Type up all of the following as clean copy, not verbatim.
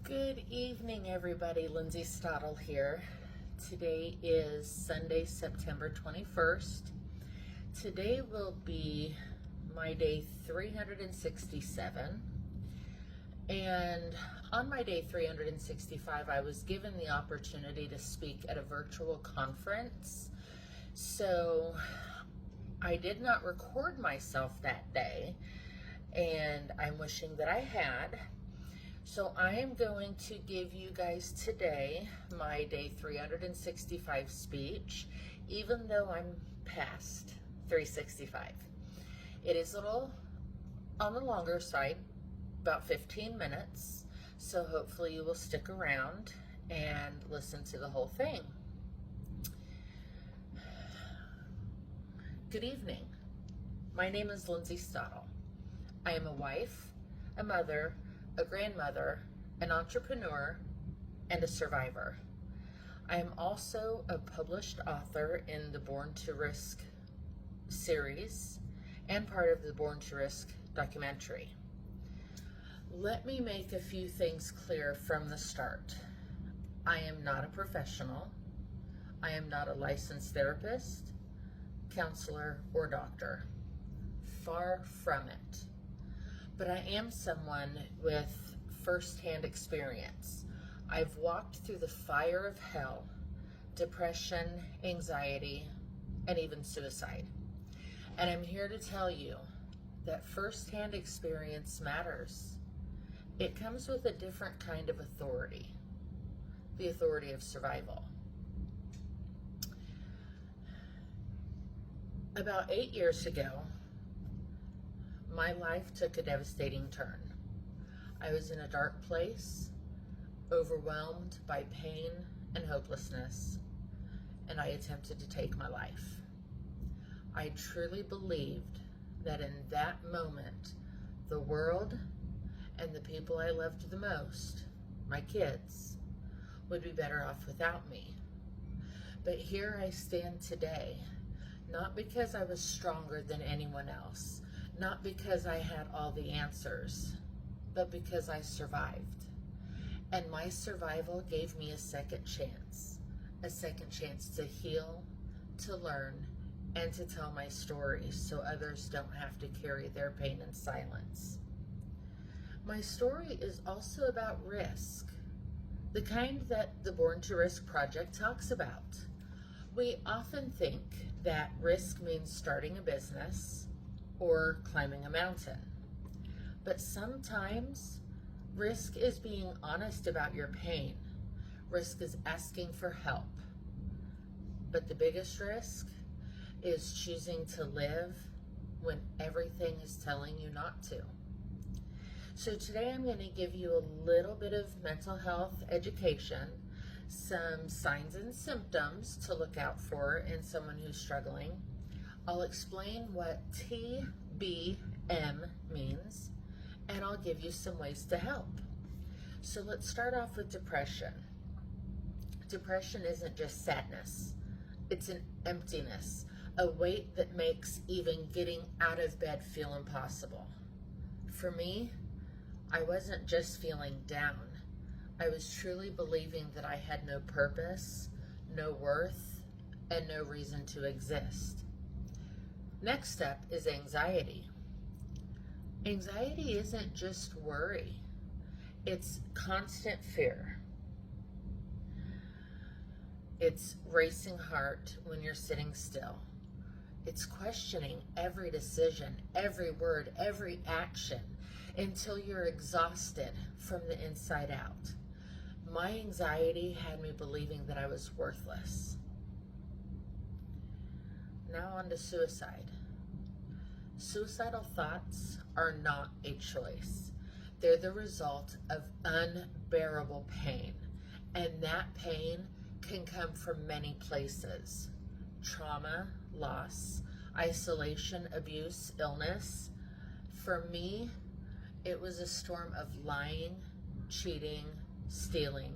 Good evening, everybody. Lindsay Stadel here. Today is Sunday, September 21st. Today will be my day 367. And on my day 365, I was given the opportunity to speak at a virtual conference. So I did not record myself that day, and I'm wishing that I had. So I am going to give you guys today my day 365 speech, even though I'm past 365. It is a little on the longer side, about 15 minutes, so hopefully you will stick around and listen to the whole thing. Good evening. My name is Lindsay Stadel. I am a wife, a mother, a grandmother, an entrepreneur, and a survivor. I am also a published author in the Born to Risk series and part of the Born to Risk documentary. Let me make a few things clear from the start. I am not a professional. I am not a licensed therapist, counselor, or doctor. Far from it. But I am someone with firsthand experience. I've walked through the fire of hell, depression, anxiety, and even suicide. And I'm here to tell you that firsthand experience matters. It comes with a different kind of authority, the authority of survival. About 8 years ago, my life took a devastating turn. I was in a dark place, overwhelmed by pain and hopelessness, and I attempted to take my life. I truly believed that in that moment, the world and the people I loved the most, my kids, would be better off without me. But here I stand today, not because I was stronger than anyone else, not because I had all the answers, but because I survived. And my survival gave me a second chance to heal, to learn, and to tell my story so others don't have to carry their pain in silence. My story is also about risk, the kind that the Born to Risk project talks about. We often think that risk means starting a business or climbing a mountain. But sometimes risk is being honest about your pain. Risk is asking for help. But the biggest risk is choosing to live when everything is telling you not to. So today I'm going to give you a little bit of mental health education, some signs and symptoms to look out for in someone who's struggling. I'll explain what TBM means, and I'll give you some ways to help. So let's start off with depression. Depression isn't just sadness. It's an emptiness, a weight that makes even getting out of bed feel impossible. For me, I wasn't just feeling down. I was truly believing that I had no purpose, no worth, and no reason to exist. Next up is anxiety. Anxiety isn't just worry. It's constant fear. It's racing heart when you're sitting still. It's questioning every decision, every word, every action until you're exhausted from the inside out. My anxiety had me believing that I was worthless. Now on to suicide. Suicidal thoughts are not a choice. They're the result of unbearable pain, and that pain can come from many places. Trauma, loss, isolation, abuse, illness. For me, it was a storm of lying, cheating, stealing,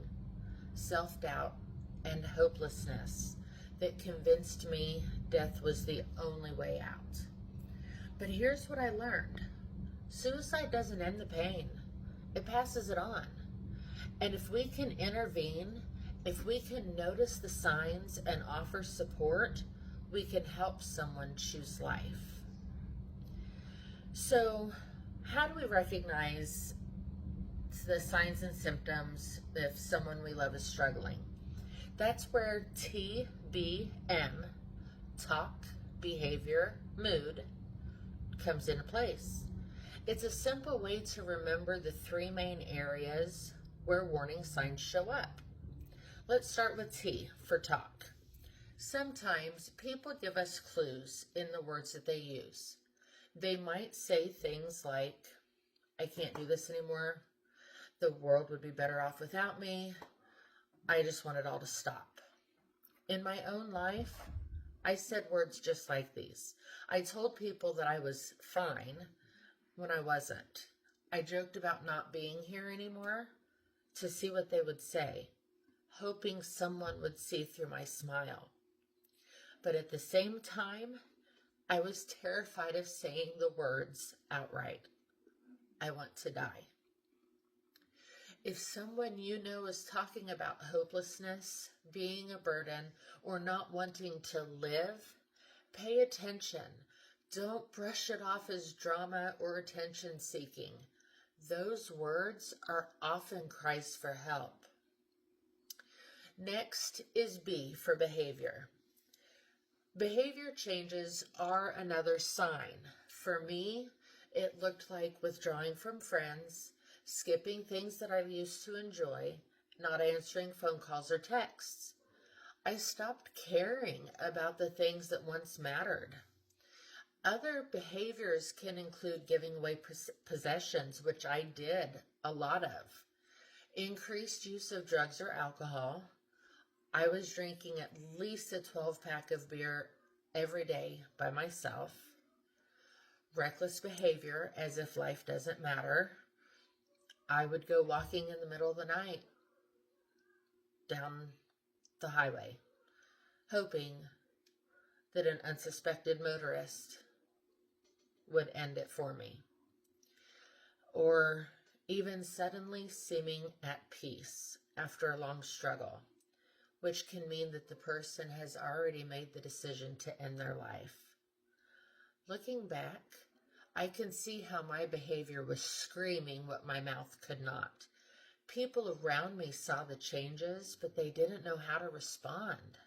self-doubt, and hopelessness that convinced me death was the only way out. But here's what I learned. Suicide doesn't end the pain. It passes it on. And if we can intervene, if we can notice the signs and offer support, we can help someone choose life. So, how do we recognize the signs and symptoms if someone we love is struggling? That's where TBM, talk, behavior, mood, comes into place. It's a simple way to remember the three main areas where warning signs show up. Let's start with T for talk. Sometimes people give us clues in the words that they use. They might say things like, I can't do this anymore. The world would be better off without me. I just want it all to stop. In my own life, I said words just like these. I told people that I was fine when I wasn't. I joked about not being here anymore to see what they would say, hoping someone would see through my smile. But at the same time, I was terrified of saying the words outright. I want to die. If someone you know is talking about hopelessness, being a burden, or not wanting to live, pay attention. Don't brush it off as drama or attention seeking. Those words are often cries for help. Next is B for behavior. Behavior changes are another sign. For me, it looked like withdrawing from friends, skipping things that I used to enjoy, not answering phone calls or texts. I stopped caring about the things that once mattered. Other behaviors can include giving away possessions, which I did a lot of. Increased use of drugs or alcohol. I was drinking at least a 12-pack of beer every day by myself. Reckless behavior, as if life doesn't matter. I would go walking in the middle of the night down the highway, hoping that an unsuspected motorist would end it for me. Or even suddenly seeming at peace after a long struggle, which can mean that the person has already made the decision to end their life. Looking back, I can see how my behavior was screaming what my mouth could not. People around me saw the changes, but they didn't know how to respond.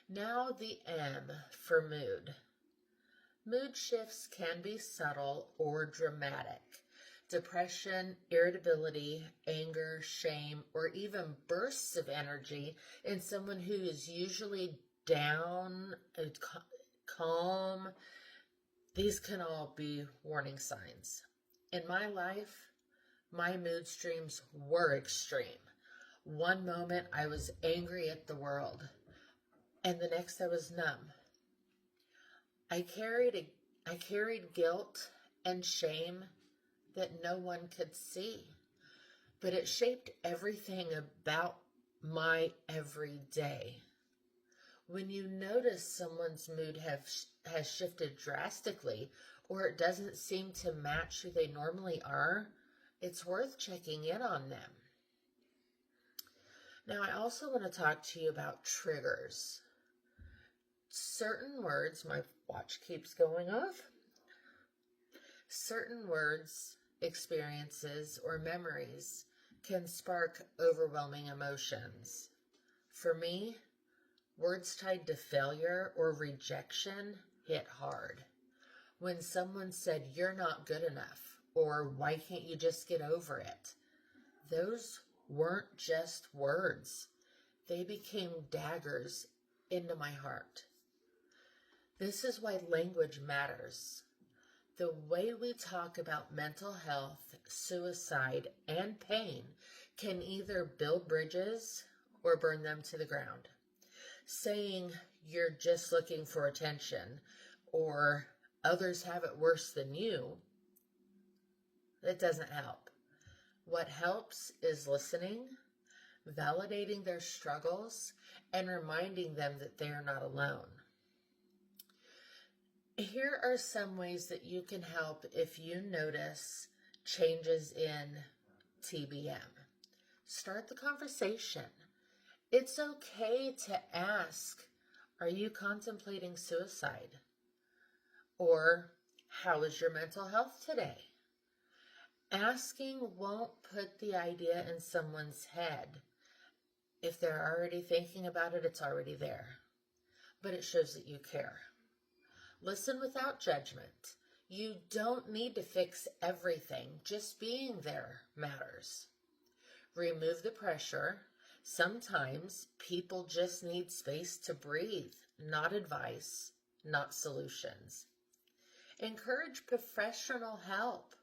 Now the M for mood. Mood shifts can be subtle or dramatic. Depression, irritability, anger, shame, or even bursts of energy in someone who is usually down, calm. These can all be warning signs. In my life, my mood streams were extreme. One moment I was angry at the world, and the next I was numb. I carried guilt and shame that no one could see, but it shaped everything about my everyday. When you notice someone's mood has shifted drastically, or it doesn't seem to match who they normally are, it's worth checking in on them. Now, I also want to talk to you about triggers. Certain words, my watch keeps going off. Certain words, experiences, or memories can spark overwhelming emotions. For me, words tied to failure or rejection hit hard. When someone said, "You're not good enough," or "Why can't you just get over it?" Those weren't just words. They became daggers into my heart. This is why language matters. The way we talk about mental health, suicide, and pain can either build bridges or burn them to the ground. Saying you're just looking for attention or others have it worse than you, that doesn't help. What helps is listening, validating their struggles, and reminding them that they are not alone. Here are some ways that you can help if you notice changes in TBM. Start the conversation. It's okay to ask, are you contemplating suicide? Or, how is your mental health today? Asking won't put the idea in someone's head. If they're already thinking about it, it's already there. But it shows that you care. Listen without judgment. You don't need to fix everything. Just being there matters. Remove the pressure. Sometimes people just need space to breathe, not advice, not solutions. Encourage professional help.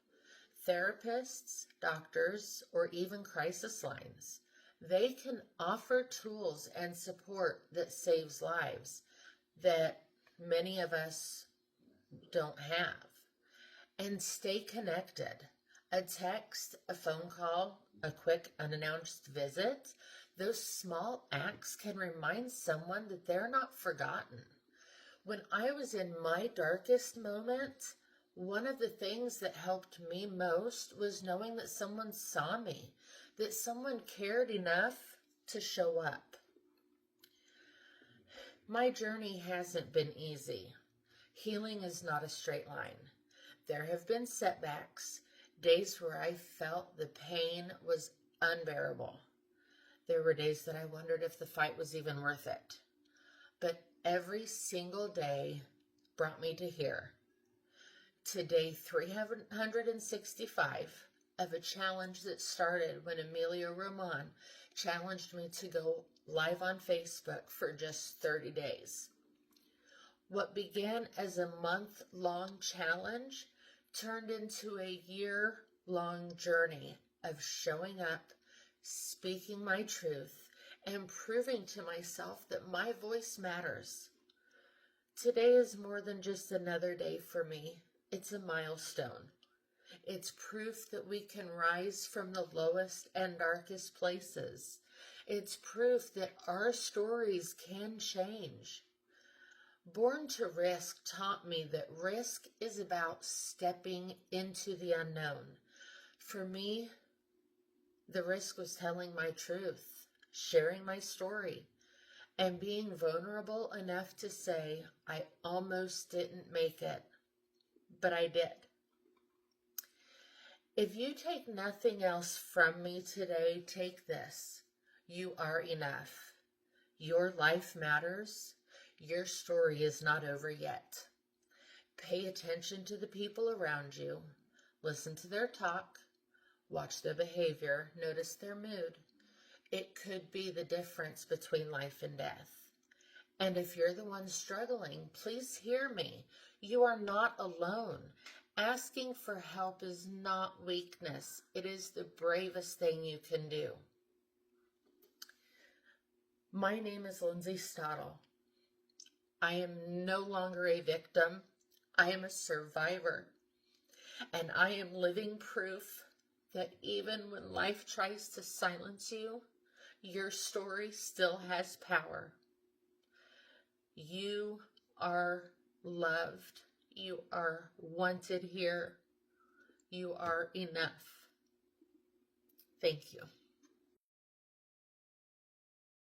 Therapists, doctors, or even crisis lines. They can offer tools and support that saves lives that many of us don't have. And stay connected. A text, a phone call, a quick unannounced visit, those small acts can remind someone that they're not forgotten. When I was in my darkest moment, one of the things that helped me most was knowing that someone saw me, that someone cared enough to show up. My journey hasn't been easy. Healing is not a straight line. There have been setbacks, days where I felt the pain was unbearable. There were days that I wondered if the fight was even worth it. But every single day brought me to here, to day 365 of a challenge that started when Amelia Roman challenged me to go live on Facebook for just 30 days. What began as a month-long challenge turned into a year-long journey of showing up, speaking my truth, and proving to myself that my voice matters. Today is more than just another day for me. It's a milestone. It's proof that we can rise from the lowest and darkest places. It's proof that our stories can change. Born to Risk taught me that risk is about stepping into the unknown. For me, the risk was telling my truth, sharing my story, and being vulnerable enough to say, I almost didn't make it, but I did. If you take nothing else from me today, take this. You are enough. Your life matters. Your story is not over yet. Pay attention to the people around you. Listen to their talk. Watch their behavior. Notice their mood. It could be the difference between life and death. And if you're the one struggling, please hear me. You are not alone. Asking for help is not weakness. It is the bravest thing you can do. My name is Lindsay Stadel. I am no longer a victim. I am a survivor. And I am living proof that even when life tries to silence you, your story still has power. You are loved. You are wanted here. You are enough. Thank you.